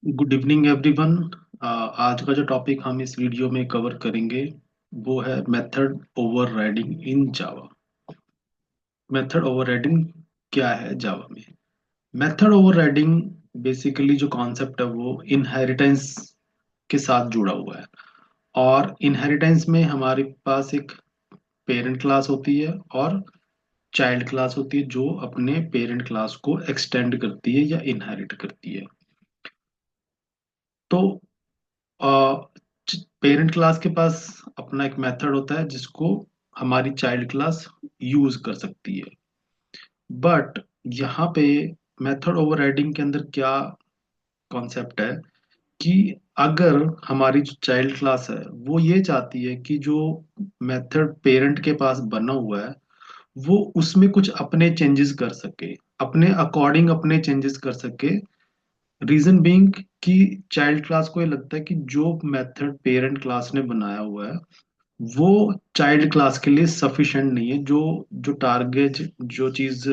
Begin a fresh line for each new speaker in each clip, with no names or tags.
Good evening everyone. आज का जो टॉपिक हम इस वीडियो में कवर करेंगे वो है मेथड ओवरराइडिंग इन जावा। मेथड ओवरराइडिंग क्या है जावा में? मेथड ओवरराइडिंग बेसिकली जो कॉन्सेप्ट है वो इनहेरिटेंस के साथ जुड़ा हुआ है। और इनहेरिटेंस में हमारे पास एक पेरेंट क्लास होती है और चाइल्ड क्लास होती है जो अपने पेरेंट क्लास को एक्सटेंड करती है या इनहेरिट करती है। तो पेरेंट क्लास के पास अपना एक मेथड होता है जिसको हमारी चाइल्ड क्लास यूज कर सकती है। बट यहाँ पे मेथड ओवरराइडिंग के अंदर क्या कॉन्सेप्ट है कि अगर हमारी जो चाइल्ड क्लास है वो ये चाहती है कि जो मेथड पेरेंट के पास बना हुआ है वो उसमें कुछ अपने चेंजेस कर सके, अपने अकॉर्डिंग अपने चेंजेस कर सके। रीजन बीइंग कि चाइल्ड क्लास को ये लगता है कि जो मेथड पेरेंट क्लास ने बनाया हुआ है वो चाइल्ड क्लास के लिए सफिशिएंट नहीं है। जो जो टारगेट, जो चीज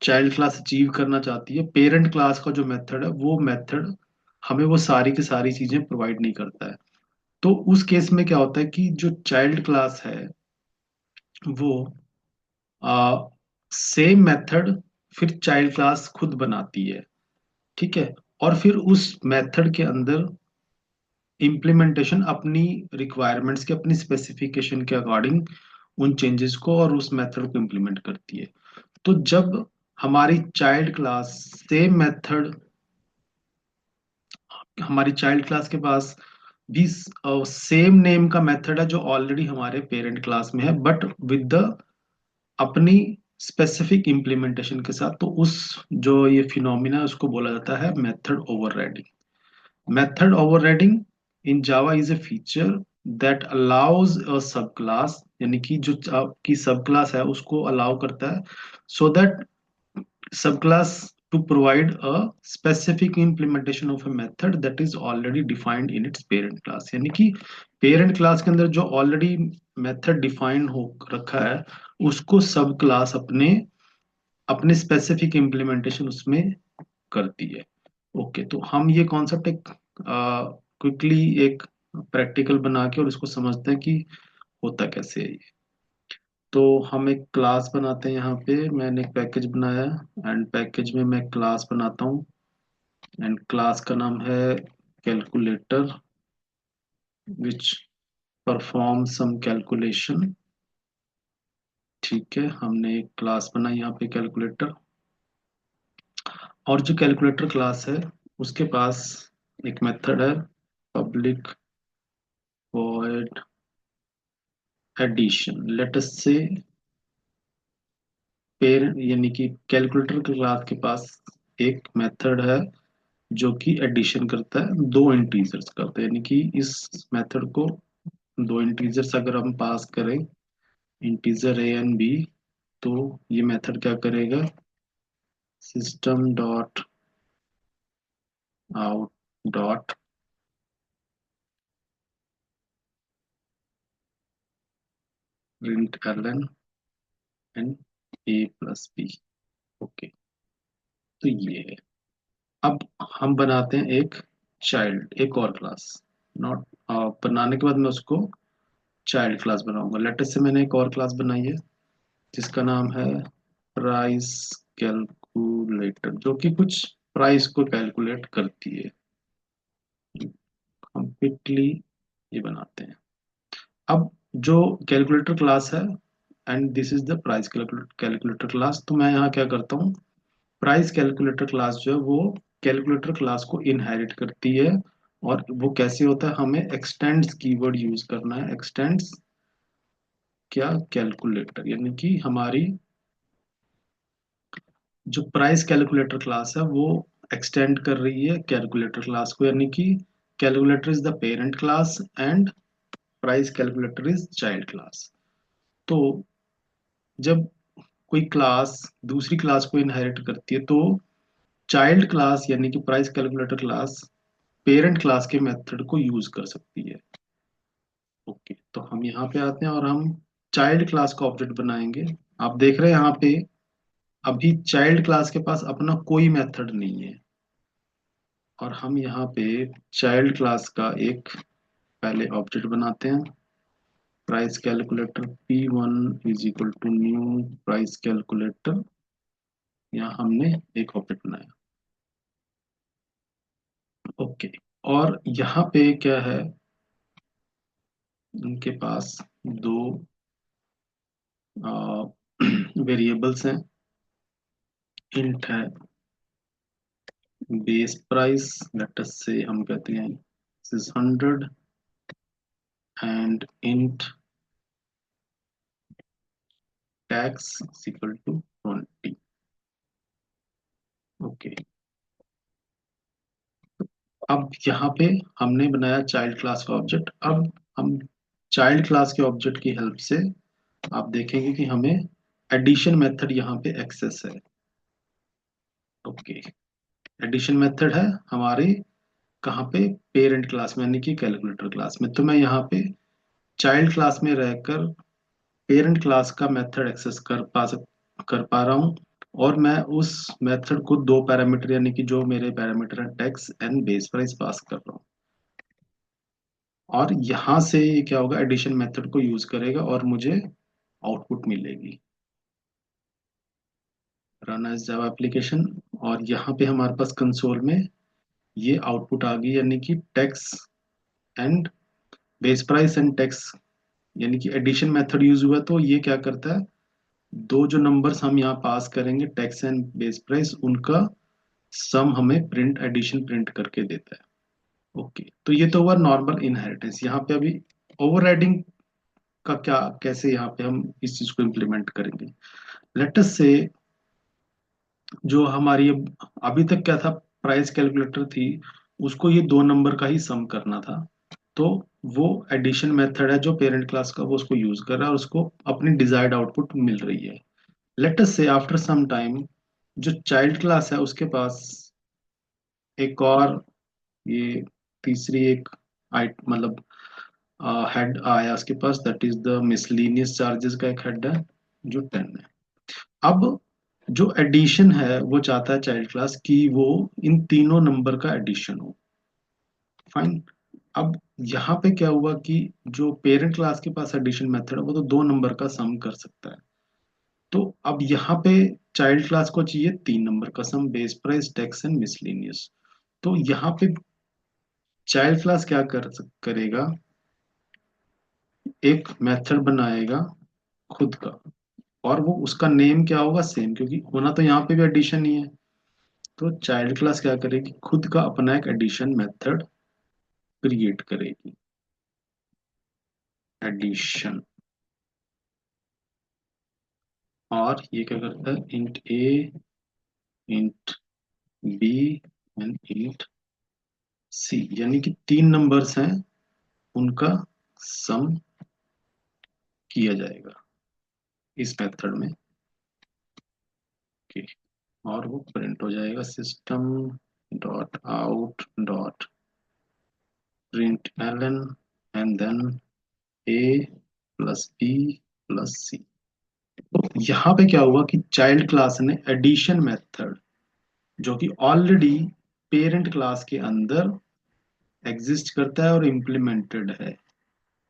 चाइल्ड क्लास अचीव करना चाहती है, पेरेंट क्लास का जो मेथड है वो मेथड हमें वो सारी की सारी चीजें प्रोवाइड नहीं करता है। तो उस केस में क्या होता है कि जो चाइल्ड क्लास है वो सेम मेथड फिर चाइल्ड क्लास खुद बनाती है। ठीक है। और फिर उस मेथड के अंदर इम्प्लीमेंटेशन अपनी रिक्वायरमेंट्स के, अपनी स्पेसिफिकेशन के अकॉर्डिंग उन चेंजेस को और उस मेथड को इम्प्लीमेंट करती है। तो जब हमारी चाइल्ड क्लास सेम मेथड, हमारी चाइल्ड क्लास के पास भी सेम नेम का मेथड है जो ऑलरेडी हमारे पेरेंट क्लास में है बट विद द अपनी स्पेसिफिक इम्प्लीमेंटेशन के साथ, तो उस जो ये फिनोमिना है उसको बोला जाता है method overriding. Method overriding in Java is a feature that allows a subclass, यानी कि जो आपकी सब क्लास है उसको अलाउ करता है so that subclass to provide a specific implementation of a method that is already defined in its parent class। यानी कि पेरेंट क्लास के अंदर जो ऑलरेडी मेथड डिफाइन हो रखा है उसको सब क्लास अपने अपने स्पेसिफिक इम्प्लीमेंटेशन उसमें करती है। ओके, तो हम ये कॉन्सेप्ट एक क्विकली एक प्रैक्टिकल बना के और इसको समझते हैं कि होता कैसे है ये। तो हम एक क्लास बनाते हैं। यहाँ पे मैंने एक पैकेज बनाया एंड पैकेज में मैं क्लास बनाता हूँ एंड क्लास का नाम है calculator which perform some calculation. ठीक है, हमने एक क्लास बनाई यहाँ पे कैलकुलेटर। और जो कैलकुलेटर क्लास है उसके पास एक मेथड है public void addition. Let us say parent यानी कि कैलकुलेटर क्लास के पास एक मेथड है जो कि एडिशन करता है, दो इंटीजर्स करता है। यानी कि इस मेथड को दो इंटीजर्स अगर हम पास करें, इंटीजर ए एंड बी, तो ये मेथड क्या करेगा, system dot out dot print Elon and A plus B. Okay, तो ये है। अब हम बनाते हैं एक चाइल्ड, एक और क्लास। नॉट बनाने के बाद मैं उसको चाइल्ड क्लास बनाऊंगा। लेटेस्ट से मैंने एक और क्लास बनाई है जिसका नाम है प्राइस कैलकुलेटर, जो कि कुछ प्राइस को कैलकुलेट करती है। हम क्विकली ये बनाते हैं। अब जो कैलकुलेटर क्लास है and this is the price calculator class, तो मैं यहाँ क्या करता हूँ, प्राइस कैलकुलेटर क्लास जो है वो कैलकुलेटर क्लास को इनहेरिट करती है। और वो कैसे होता है, हमें एक्सटेंड्स कीवर्ड यूज करना है। एक्सटेंड्स क्या, कैलकुलेटर, यानी कि हमारी जो प्राइस कैलकुलेटर क्लास है वो एक्सटेंड कर रही है कैलकुलेटर क्लास को। यानी कि calculator is the parent class and price calculator is child class. तो जब कोई क्लास दूसरी क्लास को इनहेरिट करती है तो चाइल्ड क्लास यानी कि price calculator class parent class के मेथड को यूज कर सकती है। ओके, तो हम यहाँ पे आते हैं और हम चाइल्ड क्लास का ऑब्जेक्ट बनाएंगे। आप देख रहे हैं यहाँ पे अभी चाइल्ड क्लास के पास अपना कोई मेथड नहीं है। और हम यहाँ पे चाइल्ड क्लास का एक पहले ऑब्जेक्ट बनाते हैं, price calculator P1 is equal to new price calculator. यहाँ हमने एक ऑब्जेक्ट बनाया। ओके। और यहाँ पे क्या है, उनके पास दो वेरिएबल्स हैं। इंट है बेस प्राइस, लेट अस से हम कहते हैं this is 100, and int tax is equal to 20। Okay. अब यहाँ पे हमने बनाया चाइल्ड क्लास का ऑब्जेक्ट। अब हम चाइल्ड क्लास के ऑब्जेक्ट की हेल्प से आप देखेंगे कि हमें एडिशन मेथड यहाँ पे एक्सेस है। ओके। एडिशन मेथड है हमारे कहाँ पे, पेरेंट क्लास में, यानी कि कैलकुलेटर क्लास में। तो मैं यहाँ पे चाइल्ड क्लास में रहकर पेरेंट क्लास का मेथड एक्सेस कर पा रहा हूँ। और मैं उस मेथड को दो पैरामीटर, यानी कि जो मेरे पैरामीटर है टैक्स एंड बेस प्राइस, पास कर रहा हूँ। और यहाँ से ये क्या होगा, एडिशन मेथड को यूज करेगा और मुझे आउटपुट मिलेगी। Run as Java application. और यहाँ पे हमारे पास कंसोल में ये आउटपुट आ गई, यानी कि tax and base price and tax, यानी कि एडिशन मेथड यूज हुआ। तो ये क्या करता है, दो जो नंबर्स हम यहाँ पास करेंगे टैक्स एंड बेस प्राइस, उनका सम हमें प्रिंट, एडिशन प्रिंट करके देता है। ओके। तो ये तो हुआ नॉर्मल इनहेरिटेंस। यहाँ पे अभी ओवरराइडिंग का क्या, कैसे यहाँ पे हम इस चीज को इम्प्लीमेंट करेंगे। लेट अस से जो हमारी अभी तक क्या था, प्राइस कैलकुलेटर थी, उसको ये दो नंबर का ही सम करना था। तो वो एडिशन मेथड है जो पेरेंट क्लास का, वो उसको यूज कर रहा है और उसको अपनी डिजायर्ड आउटपुट मिल रही है। लेट अस से आफ्टर सम टाइम जो चाइल्ड क्लास है उसके पास एक और ये तीसरी एक मतलब हेड आया उसके पास, that is the miscellaneous charges का एक हेड है जो 10 है। अब जो एडिशन है वो चाहता है चाइल्ड क्लास की वो इन तीनों नंबर का एडिशन हो। फाइन। अब यहाँ पे क्या हुआ कि जो पेरेंट क्लास के पास एडिशन मेथड है वो तो दो नंबर का सम कर सकता है। तो अब यहाँ पे चाइल्ड क्लास को चाहिए तीन नंबर का sum, base price, tax and miscellaneous. तो यहाँ पे चाइल्ड क्लास क्या करेगा, एक मेथड बनाएगा खुद का। और वो उसका नेम क्या होगा, सेम, क्योंकि होना तो यहाँ पे भी एडिशन ही है। तो चाइल्ड क्लास क्या करेगी, खुद का अपना एक एडिशन मेथड क्रिएट करेगी। एडिशन। और ये क्या करता है, int a, int b and int c, यानी कि तीन नंबर्स हैं, उनका सम किया जाएगा इस मेथड में। ओके। और वो प्रिंट हो जाएगा, system dot out dot print Elon and then a plus b plus c. तो यहाँ पे क्या हुआ कि चाइल्ड क्लास ने एडिशन मेथड, जो कि ऑलरेडी पेरेंट क्लास के अंदर एग्जिस्ट करता है और इम्प्लीमेंटेड है,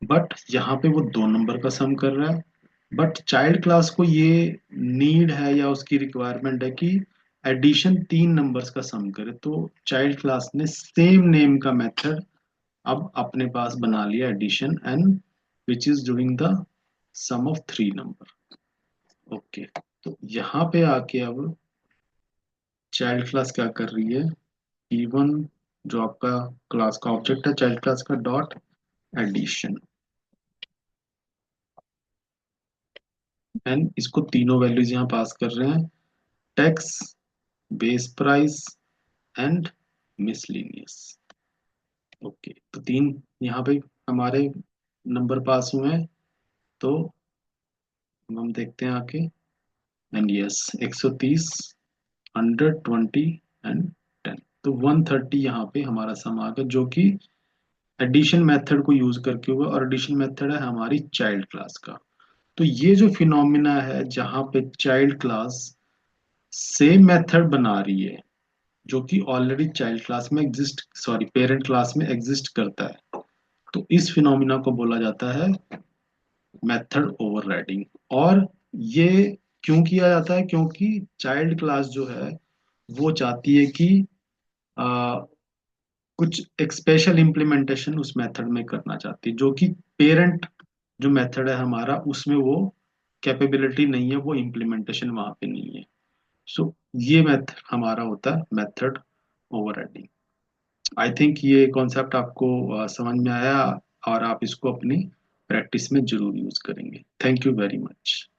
बट यहाँ पे वो दो नंबर का सम कर रहा है। बट चाइल्ड क्लास को ये नीड है या उसकी रिक्वायरमेंट है कि एडिशन तीन नंबर्स का सम करे। तो चाइल्ड क्लास ने सेम नेम का मेथड अब अपने पास बना लिया, addition and which is doing the sum of three number. Okay. तो यहाँ पे आके अब चाइल्ड क्लास क्या कर रही है, इवन जो आपका क्लास का ऑब्जेक्ट है चाइल्ड क्लास का, डॉट एडिशन, एंड इसको तीनों वैल्यूज यहाँ पास कर रहे हैं, tax, base price and miscellaneous. Okay. तो तीन यहाँ पे हमारे नंबर पास हुए हैं। तो हम देखते हैं आके, एंड यस 130, 120 एंड 10। तो 130 यहाँ पे हमारा सम आ गया, जो कि एडिशन मेथड को यूज करके हुआ, और एडिशन मेथड है हमारी चाइल्ड क्लास का। तो ये जो फिनोमिना है जहाँ पे चाइल्ड क्लास सेम मेथड बना रही है जो कि ऑलरेडी चाइल्ड क्लास में एग्जिस्ट, सॉरी पेरेंट क्लास में एग्जिस्ट करता है। तो इस फिनोमिना को बोला जाता है मेथड ओवरराइडिंग। और ये क्यों किया जाता है? क्योंकि चाइल्ड क्लास जो है वो चाहती है कि आ, कुछ एक स्पेशल इम्प्लीमेंटेशन उस मेथड में करना चाहती है, जो कि पेरेंट जो मेथड है हमारा उसमें वो कैपेबिलिटी नहीं है, वो इम्प्लीमेंटेशन वहां पे नहीं है। सो ये मेथड हमारा होता है मेथड ओवरराइडिंग। आई थिंक ये कॉन्सेप्ट आपको समझ में आया, और आप इसको अपनी प्रैक्टिस में जरूर यूज करेंगे। Thank you very much.